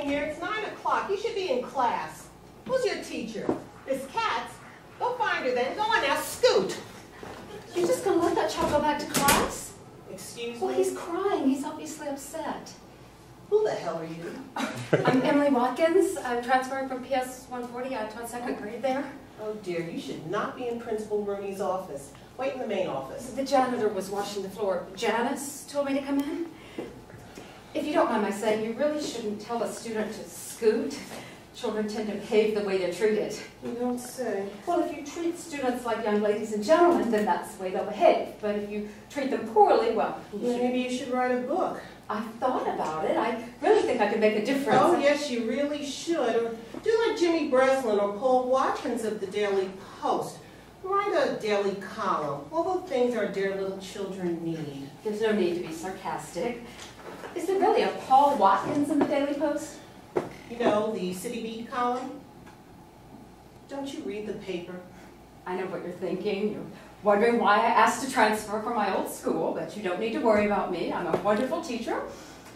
doing here? It's 9 o'clock. You should be in class. Who's your teacher? Miss Katz? Go find her then. Go on now, scoot. You're just going to let that child go back to class? Excuse Well, me? he's crying. He's obviously upset. Who the hell are you? I'm Emily Watkins. I'm transferring from PS 140. I taught second grade there. Oh dear, you should not be in Principal Rooney's office. Wait in the main office. The janitor was washing the floor. Janice told me to come in. If you don't mind my saying, you really shouldn't tell a student to scoot. Children tend to behave the way they're treated. You don't say. Well, if you treat students like young ladies and gentlemen, then that's the way they'll behave. But if you treat them poorly, well, Maybe you should write a book. I've thought about it. I really think I could make a difference. Oh, yes, you really should. Or do like Jimmy Breslin or Paul Watkins of the Daily Post. Write a daily column. All the things our dear little children need. There's no need to be sarcastic. Is there really a Paul Watkins in the Daily Post? You know, the City Beat column? Don't you read the paper? I know what you're thinking. You're wondering why I asked to transfer from my old school, but you don't need to worry about me. I'm a wonderful teacher.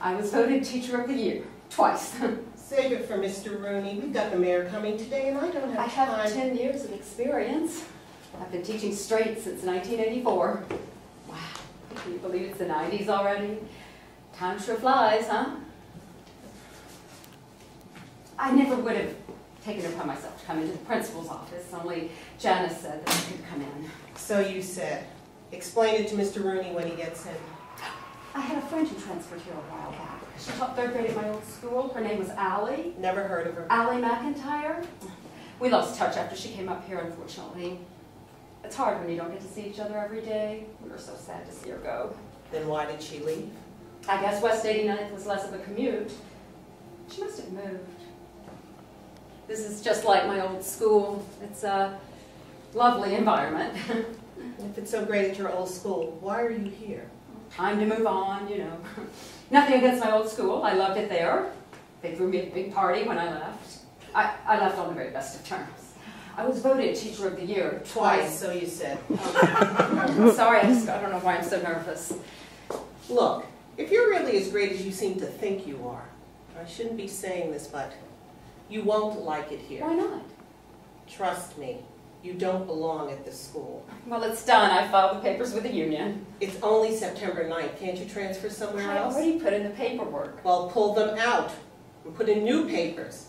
I was voted Teacher of the Year, twice. Save it for Mr. Rooney. We've got the mayor coming today, and I don't have time. I have 10 years of experience. I've been teaching straight since 1984. Wow, can you believe it's the 90s already? Time sure flies, huh? I never would have taken it upon myself to come into the principal's office, only Janice said that I could come in. So you said. Explain it to Mr. Rooney when he gets in. I had a friend who transferred here a while back. She taught third grade at my old school. Her name was Allie. Never heard of her. Allie McIntyre. We lost touch after she came up here, unfortunately. It's hard when you don't get to see each other every day. We were so sad to see her go. Then why did she leave? I guess West 89th was less of a commute. She must have moved. This is just like my old school. It's a lovely environment. If it's so great at your old school, why are you here? Time to move on, you know. Nothing against my old school. I loved it there. They threw me a big party when I left. I left on the very best of terms. I was voted Teacher of the Year twice. So you said. Sorry, I don't know why I'm so nervous. Look, if you're really as great as you seem to think you are, I shouldn't be saying this, but you won't like it here. Why not? Trust me, you don't belong at this school. Well, it's done. I filed the papers with the union. It's only September 9th. Can't you transfer somewhere else? I already put in the paperwork. Well, pull them out and put in new papers.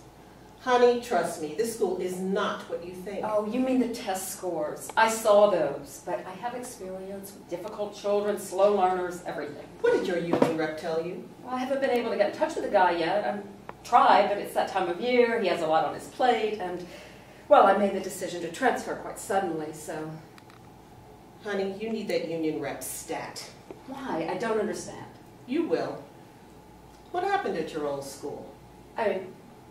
Honey, trust me, this school is not what you think. Oh, you mean the test scores. I saw those, but I have experience with difficult children, slow learners, everything. What did your union rep tell you? Well, I haven't been able to get in touch with the guy yet. I've tried, but it's that time of year. He has a lot on his plate, and, well, I made the decision to transfer quite suddenly, so. Honey, you need that union rep stat. Why? I don't understand. You will. What happened at your old school? I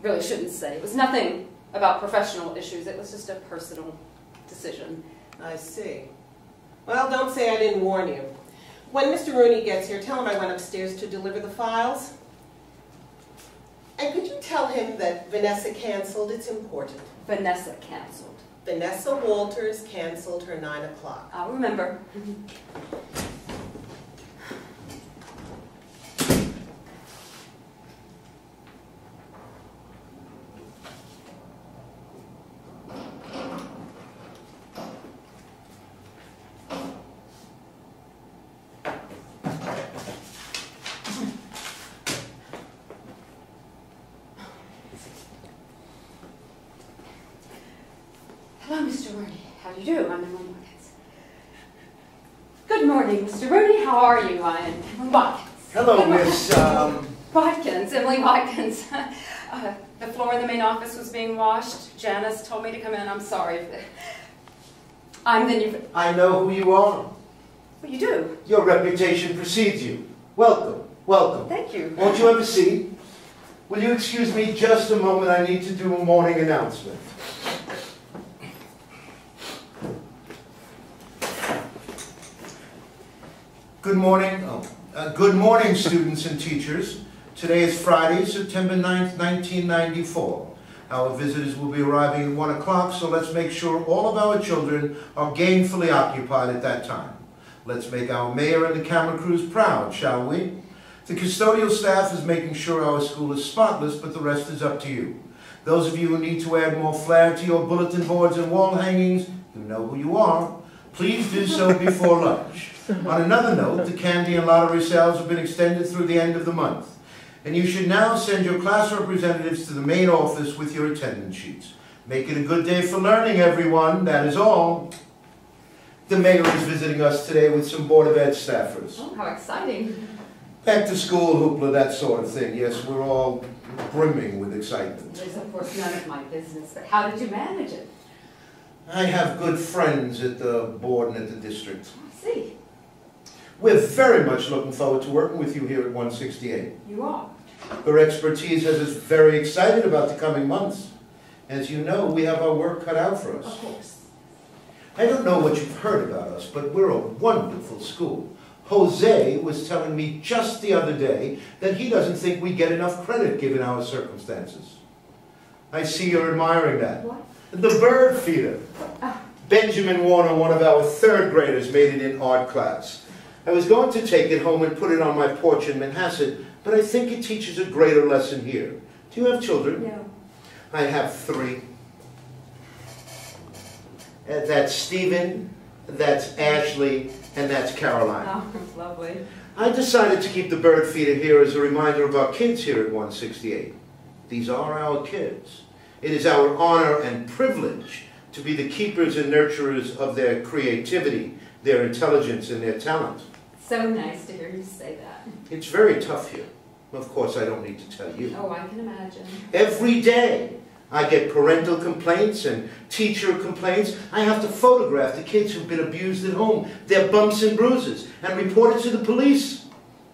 really shouldn't say. It was nothing about professional issues. It was just a personal decision. I see. Well, don't say I didn't warn you. When Mr. Rooney gets here, tell him I went upstairs to deliver the files. And could you tell him that Vanessa canceled? It's important. Vanessa canceled. Vanessa Walters canceled her 9 o'clock. I'll remember. Hello, Mr. Rooney. How do you do? I'm Emily Watkins. Good morning, Mr. Rooney. How are you? I'm Emily Watkins. Hello, Miss, Watkins, Emily Watkins. The floor in the main office was being washed. Janice told me to come in. I'm sorry. I'm the new... I know who you are. Well, you do? Your reputation precedes you. Welcome, welcome. Thank you. Won't you have a seat? Will you excuse me just a moment? I need to do a morning announcement. Good morning. Good morning, students and teachers. Today is Friday, September 9th, 1994. Our visitors will be arriving at 1 o'clock, so let's make sure all of our children are gainfully occupied at that time. Let's make our mayor and the camera crews proud, shall we? The custodial staff is making sure our school is spotless, but the rest is up to you. Those of you who need to add more flair to your bulletin boards and wall hangings, you know who you are. Please do so before lunch. On another note, the candy and lottery sales have been extended through the end of the month. And you should now send your class representatives to the main office with your attendance sheets. Make it a good day for learning, everyone. That is all. The mayor is visiting us today with some Board of Ed staffers. Oh, how exciting. Back to school, hoopla, that sort of thing. Yes, we're all brimming with excitement. It's of course none of my business, but how did you manage it? I have good friends at the board and at the district. I see. We're very much looking forward to working with you here at 168. You are. Your expertise has us very excited about the coming months. As you know, we have our work cut out for us. Of course. I don't know what you've heard about us, but we're a wonderful school. Jose was telling me just the other day that he doesn't think we get enough credit given our circumstances. I see you're admiring that. What? The bird feeder. Benjamin Warner, one of our third graders, made it in art class. I was going to take it home and put it on my porch in Manhasset, but I think it teaches a greater lesson here. Do you have children? No. I have 3. That's Stephen, that's Ashley, and that's Caroline. Oh, lovely. I decided to keep the bird feeder here as a reminder of our kids here at 168. These are our kids. It is our honor and privilege to be the keepers and nurturers of their creativity, their intelligence, and their talent. So nice to hear you say that. It's very tough here. Of course, I don't need to tell you. Oh, I can imagine. Every day, I get parental complaints and teacher complaints. I have to photograph the kids who've been abused at home, their bumps and bruises, and report it to the police.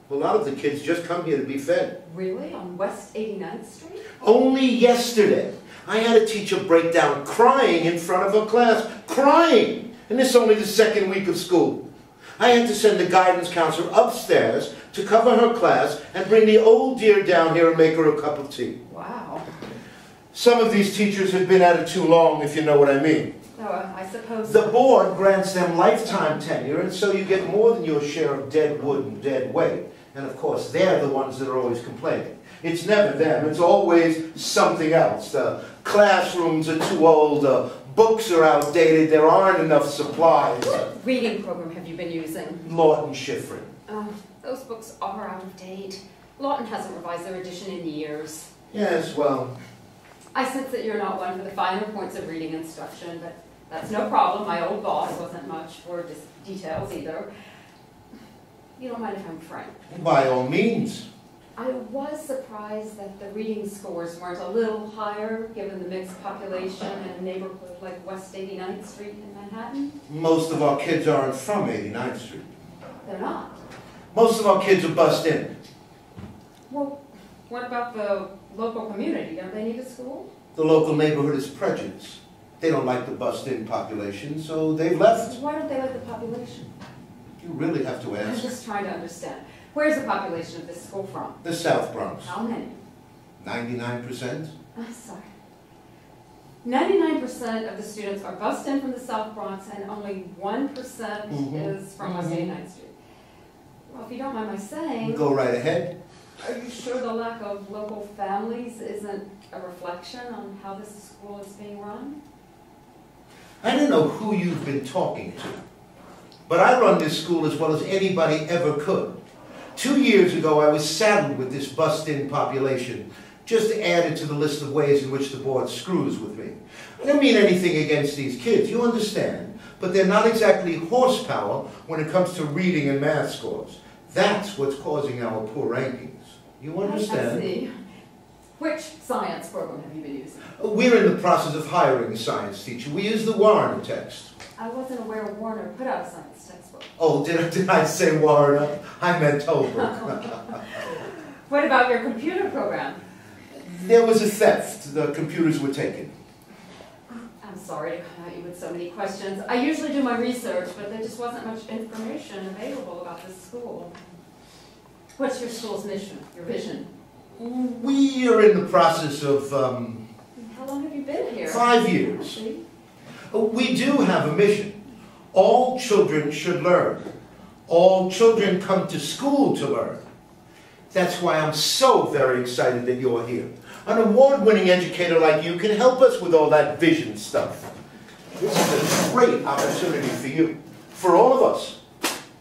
A lot of the kids just come here to be fed. Really? On West 89th Street? Only yesterday, I had a teacher break down crying in front of her class. Crying! And this is only the second week of school. I had to send the guidance counselor upstairs to cover her class and bring the old dear down here and make her a cup of tea. Wow. Some of these teachers have been at it too long, if you know what I mean. Oh, I suppose... The board grants them lifetime tenure, and so you get more than your share of dead wood and dead weight. And of course, they're the ones that are always complaining. It's never them, it's always something else. The classrooms are too old, the books are outdated, there aren't enough supplies. What reading program have you been using? Lawton Schifrin. Oh, those books are out of date. Lawton hasn't revised their edition in years. Yes, well... I sense that you're not one for the finer points of reading instruction, but that's no problem. My old boss wasn't much for details either. You don't mind if I'm frank? By all means. I was surprised that the reading scores weren't a little higher, given the mixed population in a neighborhood like West 89th Street in Manhattan. Most of our kids aren't from 89th Street. They're not. Most of our kids are bussed in. Well, what about the local community? Don't they need a school? The local neighborhood is prejudiced. They don't like the bussed-in population, so they've left. Why don't they like the population? You really have to I'm ask. just trying to understand. Where's the population of this school from? The South Bronx. How many? 99%. I'm sorry. 99% of the students are bussed in from the South Bronx, and only 1% is from West 89th Street. Well, if you don't mind my saying... Go right ahead. Are you sure the lack of local families isn't a reflection on how this school is being run? I don't know who you've been talking to, but I run this school as well as anybody ever could. 2 years ago, I was saddled with this bussed-in population, just added to the list of ways in which the board screws with me. I don't mean anything against these kids, you understand, but they're not exactly horsepower when it comes to reading and math scores. That's what's causing our poor rankings. You understand? I see. Which science program have you been using? We're in the process of hiring a science teacher. We use the Warner text. I wasn't aware Warner put out a science textbook. Oh, did I say Warner? I meant Tolbrook. What about your computer program? There was a theft. The computers were taken. I'm sorry to come at you with so many questions. I usually do my research, but there just wasn't much information available about this school. What's your school's mission, your vision? We are in the process of, How long have you been here? 5 years. See? We do have a mission. All children should learn. All children come to school to learn. That's why I'm so very excited that you're here. An award-winning educator like you can help us with all that vision stuff. This is a great opportunity for you, for all of us.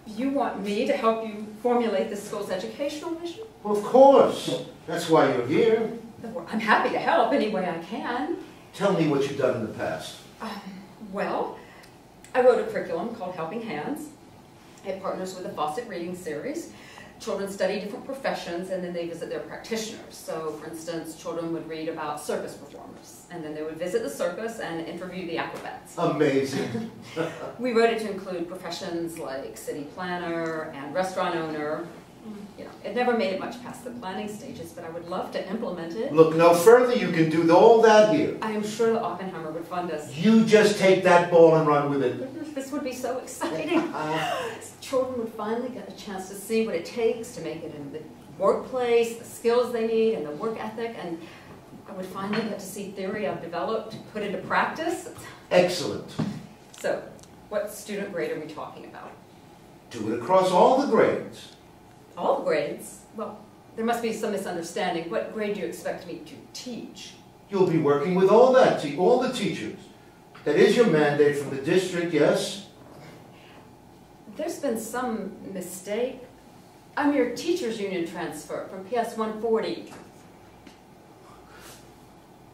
You want me to help you formulate the school's educational vision? Well, of course. That's why you're here. Well, I'm happy to help any way I can. Tell me what you've done in the past. Well, I wrote a curriculum called Helping Hands. It partners with the Fawcett Reading Series. Children study different professions and then they visit their practitioners. So, for instance, children would read about circus performers and then they would visit the circus and interview the acrobats. Amazing. We wrote it to include professions like city planner and restaurant owner. You know, it never made it much past the planning stages, but I would love to implement it. Look no further, you can do all that here. I am sure that Oppenheimer would fund us. You just take that ball and run with it. This would be so exciting. Children would finally get a chance to see what it takes to make it in the workplace, the skills they need, and the work ethic, and I would finally get to see theory I've developed put into practice. Excellent. So, what student grade are we talking about? Do it across all the grades. All grades? Well, there must be some misunderstanding. What grade do you expect me to teach? You'll be working with all the teachers. That is your mandate from the district, yes? There's been some mistake. I'm your teachers union transfer from PS 140.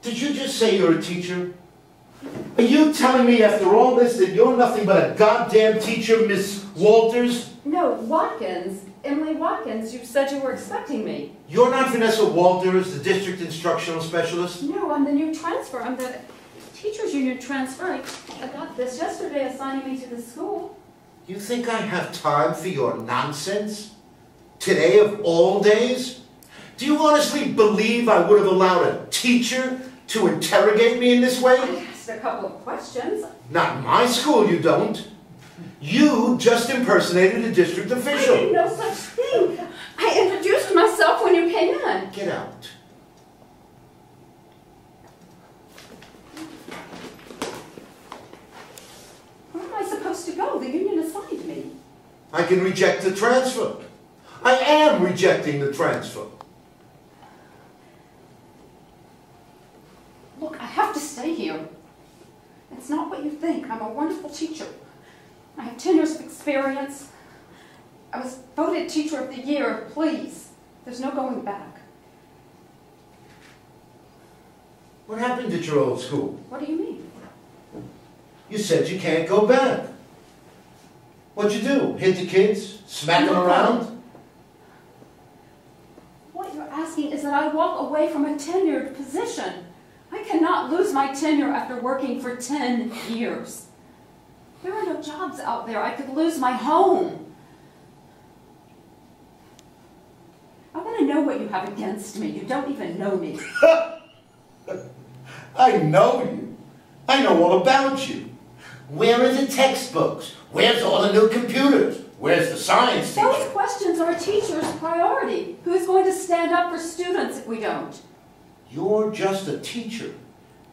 Did you just say you're a teacher? Are you telling me after all this that you're nothing but a goddamn teacher, Miss Walters? No, Watkins. Emily Watkins, you said you were expecting me. You're not Vanessa Walters, the district instructional specialist? No, I'm the new transfer. I'm the teachers union transfer. I got this yesterday assigning me to the school. You think I have time for your nonsense? Today of all days? Do you honestly believe I would have allowed a teacher to interrogate me in this way? I asked a couple of questions. Not in my school, you don't. You just impersonated a district official. I did no such thing. I introduced myself when you came in. Get out. Where am I supposed to go? The union assigned me. I can reject the transfer. I am rejecting the transfer. Look, I have to stay here. It's not what you think. I'm a wonderful teacher. I have 10 years of experience. I was voted Teacher of the Year. Please, there's no going back. What happened at your old school? What do you mean? You said you can't go back. What'd you do? Hit the kids? Smack them around? What you're asking is that I walk away from a tenured position. I cannot lose my tenure after working for 10 years. There are no jobs out there. I could lose my home. I want to know what you have against me. You don't even know me. I know you. I know all about you. Where are the textbooks? Where's all the new computers? Where's the science teacher? Those questions are a teacher's priority. Who's going to stand up for students if we don't? You're just a teacher.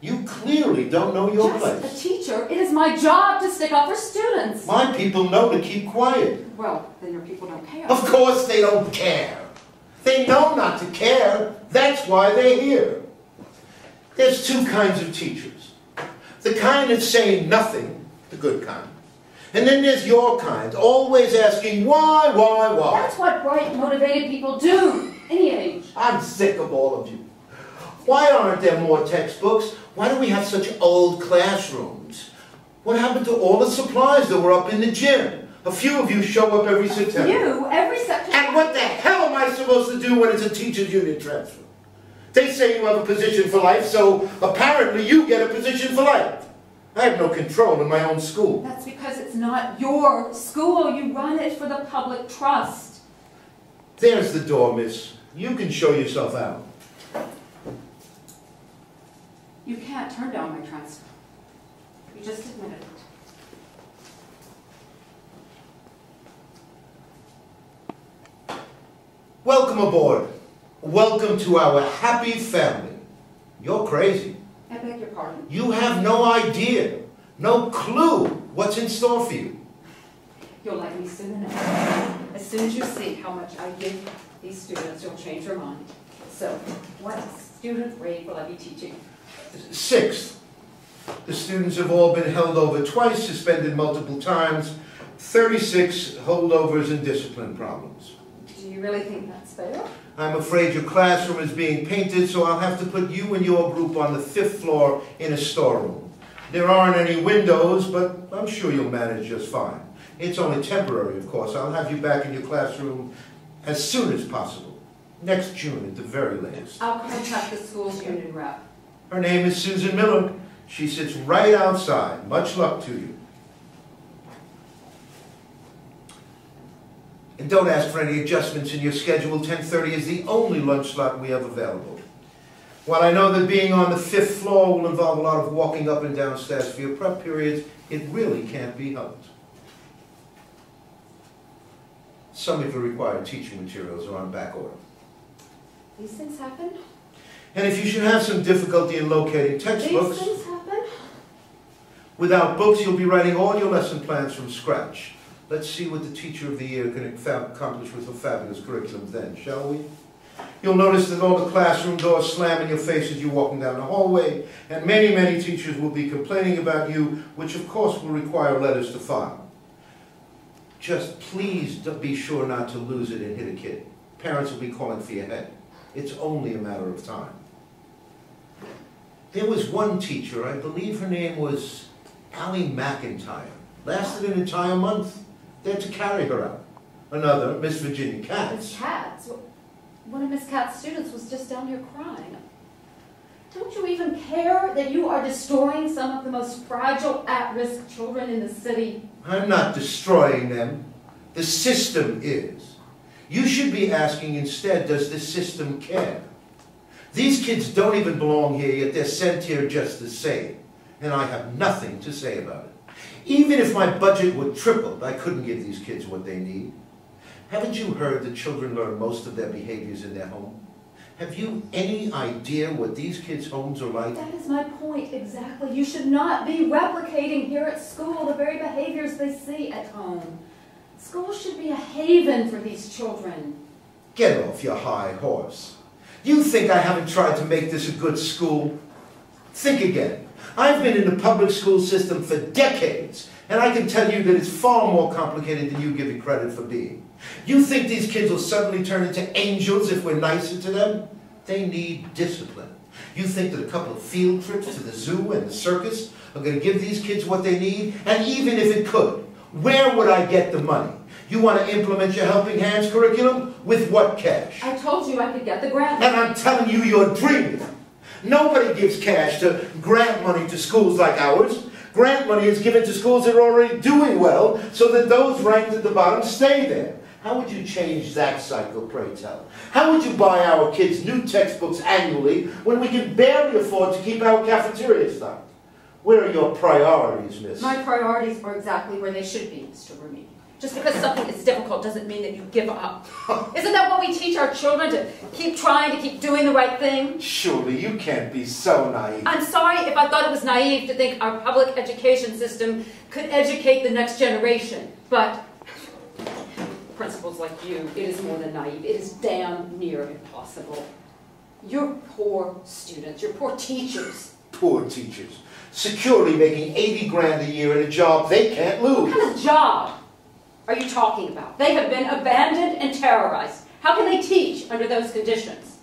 You clearly don't know your place. Just a teacher. It is my job to stick up for students. My people know to keep quiet. Well, then your people don't care. Of course they don't care. They know not to care. That's why they're here. There's two kinds of teachers. The kind that say nothing, the good kind. And then there's your kind, always asking why? That's what bright, motivated people do, any age. I'm sick of all of you. Why aren't there more textbooks? Why do we have such old classrooms? What happened to all the supplies that were up in the gym? A few of you show up every September. You, every September. And what the hell am I supposed to do when it's a teacher's union transfer? They say you have a position for life, so apparently you get a position for life. I have no control in my own school. That's because it's not your school. You run it for the public trust. There's the door, miss. You can show yourself out. You can't turn down my transfer. You just admitted it. Welcome aboard. Welcome to our happy family. You're crazy. I beg your pardon? You have no idea, no clue what's in store for you. You'll like me soon enough. As soon as you see how much I give these students, you'll change your mind. So, what student grade will I be teaching? 6th. The students have all been held over twice, suspended multiple times, 36 holdovers and discipline problems. Do you really think that's fair? I'm afraid your classroom is being painted, so I'll have to put you and your group on the 5th floor in a storeroom. There aren't any windows, but I'm sure you'll manage just fine. It's only temporary, of course. I'll have you back in your classroom as soon as possible. Next June at the very latest. I'll contact the school's union rep. Her name is Susan Miller. She sits right outside. Much luck to you. And don't ask for any adjustments in your schedule. 10:30 is the only lunch slot we have available. While I know that being on the 5th floor will involve a lot of walking up and down stairs for your prep periods, it really can't be helped. Some of your required teaching materials are on back order. These things happen? And if you should have some difficulty in locating textbooks, These things happen? without books, you'll be writing all your lesson plans from scratch. Let's see what the Teacher of the Year can accomplish with a fabulous curriculum then, shall we? You'll notice that all the classroom doors slam in your face as you're walking down the hallway, and many, many teachers will be complaining about you, which of course will require letters to file. Just please be sure not to lose it and hit a kid. Parents will be calling for your head. It's only a matter of time. There was one teacher, I believe her name was Allie McIntyre. Lasted an entire month. They had to carry her out. Another, Miss Virginia Katz. Miss Katz? One of Miss Katz's students was just down here crying. Don't you even care that you are destroying some of the most fragile, at-risk children in the city? I'm not destroying them. The system is. You should be asking instead, does the system care? These kids don't even belong here, yet they're sent here just the same. And I have nothing to say about it. Even if my budget were tripled, I couldn't give these kids what they need. Haven't you heard that children learn most of their behaviors in their home? Have you any idea what these kids' homes are like? That is my point, exactly. You should not be replicating here at school the very behaviors they see at home. School should be a haven for these children. Get off your high horse. You think I haven't tried to make this a good school? Think again. I've been in the public school system for decades, and I can tell you that it's far more complicated than you give it credit for being. You think these kids will suddenly turn into angels if we're nicer to them? They need discipline. You think that a couple of field trips to the zoo and the circus are going to give these kids what they need? And even if it could, where would I get the money? You want to implement your Helping Hands curriculum? With what cash? I told you I could get the grant. And I'm telling you, you're dreaming. Nobody gives cash to grant money to schools like ours. Grant money is given to schools that are already doing well so that those ranked at the bottom stay there. How would you change that cycle, pray tell? How would you buy our kids new textbooks annually when we can barely afford to keep our cafeteria stocked? Where are your priorities, miss? My priorities are exactly where they should be, Mr. Rooney. Just because something is difficult doesn't mean that you give up. Isn't that what we teach our children, to keep trying, to keep doing the right thing? Surely you can't be so naive. I'm sorry if I thought it was naive to think our public education system could educate the next generation, but principals like you, it is more than naive. It is damn near impossible. You're poor students. You're poor teachers. Poor teachers. Securely making 80 grand a year in a job they can't lose. What kind of job are you talking about? They have been abandoned and terrorized. How can they teach under those conditions?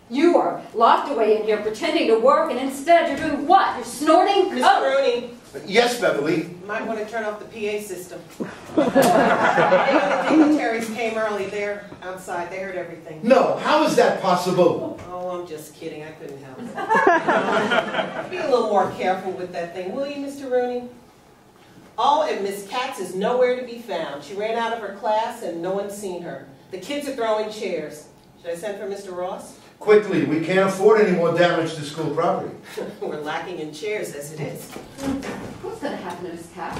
You are locked away in here pretending to work, and instead you're doing what? You're snorting? Mr. Rooney. Yes, Beverly. You might want to turn off the PA system. The dignitaries came early. They're outside. They heard everything. No, how is that possible? Oh, I'm just kidding. I couldn't help it. Be a little more careful with that thing, will you, Mr. Rooney? Oh, and Miss Katz is nowhere to be found. She ran out of her class and no one's seen her. The kids are throwing chairs. Should I send for Mr. Ross? Quickly, we can't afford any more damage to school property. We're lacking in chairs as it is. What's going to happen to Miss Katz?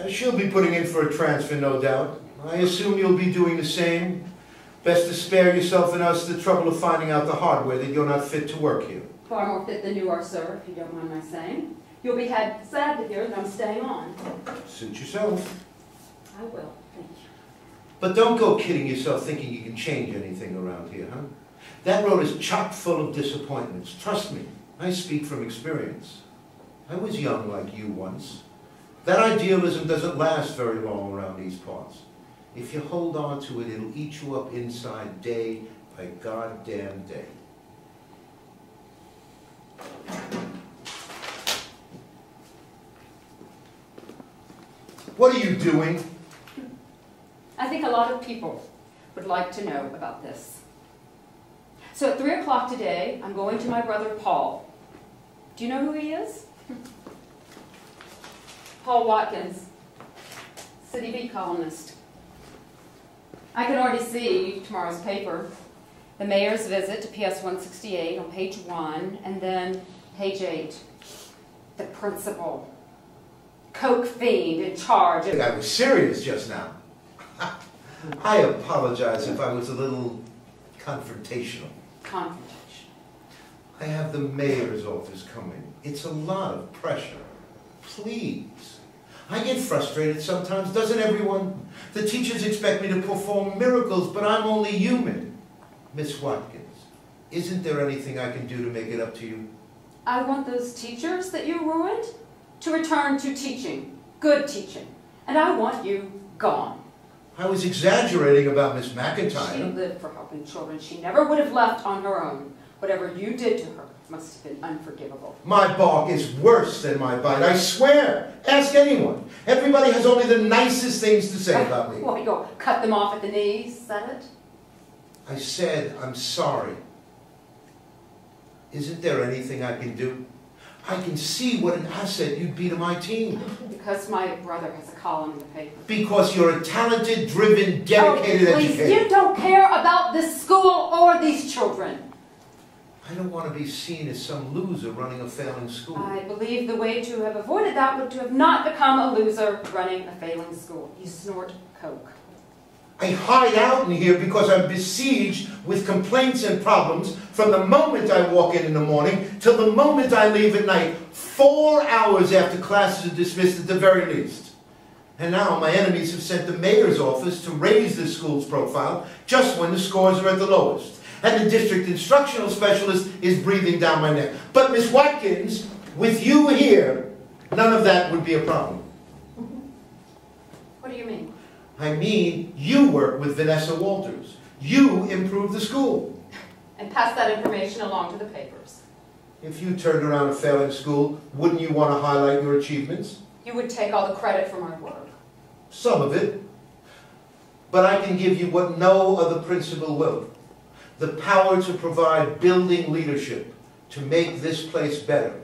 She'll be putting in for a transfer, no doubt. I assume you'll be doing the same. Best to spare yourself and us the trouble of finding out the hard way that you're not fit to work here. Far more fit than you are, sir, if you don't mind my saying. You'll be sad to hear that I'm staying on. Suit yourself. I will, thank you. But don't go kidding yourself thinking you can change anything around here, huh? That road is chock full of disappointments. Trust me, I speak from experience. I was young like you once. That idealism doesn't last very long around these parts. If you hold on to it, it'll eat you up inside day by goddamn day. What are you doing? I think a lot of people would like to know about this. So at 3 o'clock today, I'm going to my brother Paul. Do you know who he is? Paul Watkins, City Beat columnist. I can already see tomorrow's paper, the mayor's visit to PS 168 on page 1, and then page 8, the principal, coke fiend in charge of... I was serious just now. I apologize if I was a little confrontational. Confrontation. I have the mayor's office coming. It's a lot of pressure. Please. I get frustrated sometimes, doesn't everyone? The teachers expect me to perform miracles, but I'm only human. Miss Watkins, isn't there anything I can do to make it up to you? I want those teachers that you ruined to return to teaching, good teaching. And I want you gone. I was exaggerating about Miss She McIntyre. lived for helping children. She never would have left on her own. Whatever you did to her must have been unforgivable. My bark is worse than my bite, I swear. Ask anyone. Everybody has only the nicest things to say about me. What, you'll cut them off at the knees, is that it? I said, I'm sorry. Isn't there anything I can do? I can see what an asset you'd be to my team. Because my brother has a column in the paper. Because you're a talented, driven, dedicated please, educator. you don't care about this school or these children. I don't want to be seen as some loser running a failing school. I believe the way to have avoided that would to have not become a loser running a failing school. You snort coke. I hide out in here because I'm besieged with complaints and problems from the moment I walk in the morning till the moment I leave at night, 4 hours after classes are dismissed at the very least. And now my enemies have sent the mayor's office to raise the school's profile just when the scores are at the lowest. And the district instructional specialist is breathing down my neck. But Miss Watkins, with you here, none of that would be a problem. What do you mean? I mean, you work with Vanessa Walters. You improve the school. And pass that information along to the papers. If you turned around a failing school, wouldn't you want to highlight your achievements? You would take all the credit for my work. Some of it. But I can give you what no other principal will. The power to provide building leadership, to make this place better.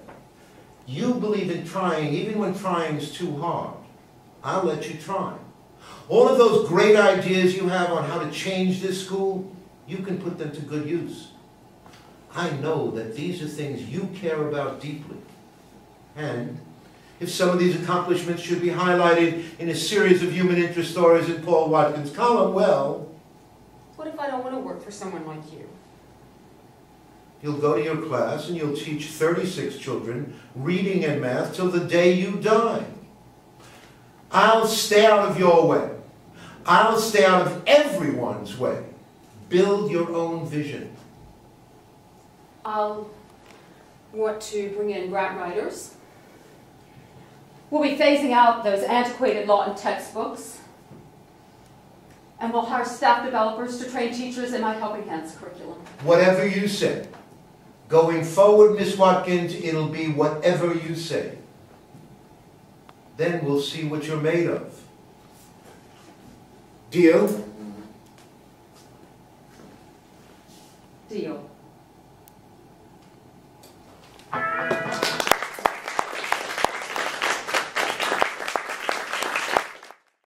You believe in trying, even when trying is too hard. I'll let you try. All of those great ideas you have on how to change this school, you can put them to good use. I know that these are things you care about deeply. And if some of these accomplishments should be highlighted in a series of human interest stories in Paul Watkins' column, well... What if I don't want to work for someone like you? You'll go to your class and you'll teach 36 children reading and math till the day you die. I'll stay out of your way. I'll stay out of everyone's way. Build your own vision. I'll want to bring in grant writers. We'll be phasing out those antiquated law and textbooks. And we'll hire staff developers to train teachers in my Helping Hands curriculum. Whatever you say. Going forward, Miss Watkins, it'll be whatever you say. Then we'll see what you're made of. Deal?